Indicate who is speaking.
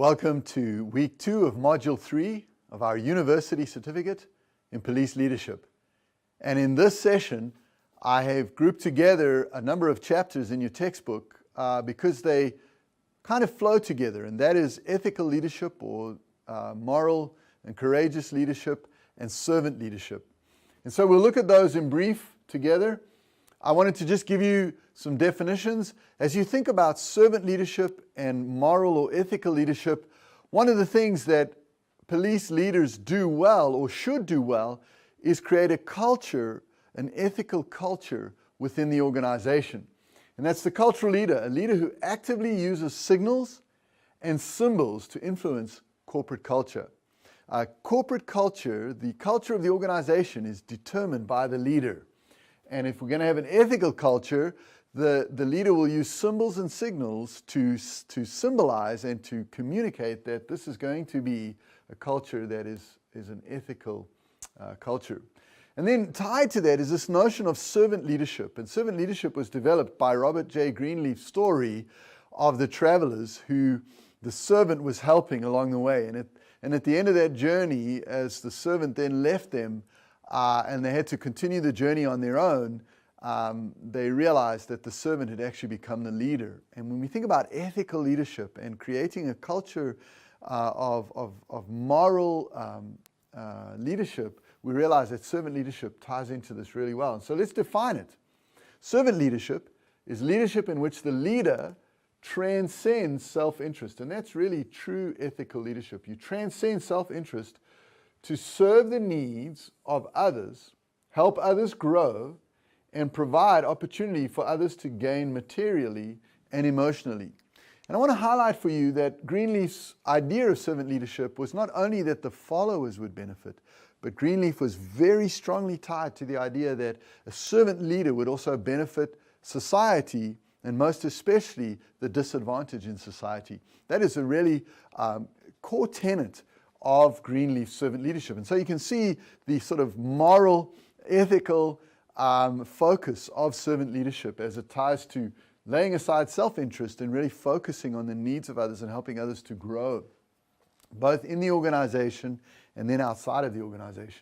Speaker 1: Welcome to week 2 of module 3 of our university certificate in police leadership. And in this session, I have grouped together a number of chapters in your textbook because they kind of flow together, and that is ethical leadership or moral and courageous leadership and servant leadership. And so we'll look at those in brief together. I wanted to just give you some definitions. As you think about servant leadership and moral or ethical leadership, one of the things that police leaders do well or should do well is create a culture, an ethical culture within the organization. And that's the cultural leader, a leader who actively uses signals and symbols to influence corporate culture. Corporate culture, the culture of the organization, is determined by the leader. And if we're going to have an ethical culture, the leader will use symbols and signals to symbolize and to communicate that this is going to be a culture that is an ethical culture. And then tied to that is this notion of servant leadership. And servant leadership was developed by Robert J. Greenleaf's story of the travelers who the servant was helping along the way. And at the end of that journey, as the servant then left them, and they had to continue the journey on their own, they realized that the servant had actually become the leader. And when we think about ethical leadership and creating a culture of moral leadership, we realize that servant leadership ties into this really well. And so let's define it. Servant leadership is leadership in which the leader transcends self-interest. And that's really true ethical leadership. You transcend self-interest to serve the needs of others, help others grow, and provide opportunity for others to gain materially and emotionally. And I want to highlight for you that Greenleaf's idea of servant leadership was not only that the followers would benefit, but Greenleaf was very strongly tied to the idea that a servant leader would also benefit society, and most especially the disadvantaged in society. That is a really core tenet of Greenleaf's servant leadership. And so you can see the sort of moral, ethical focus of servant leadership as it ties to laying aside self-interest and really focusing on the needs of others and helping others to grow, both in the organization and then outside of the organization.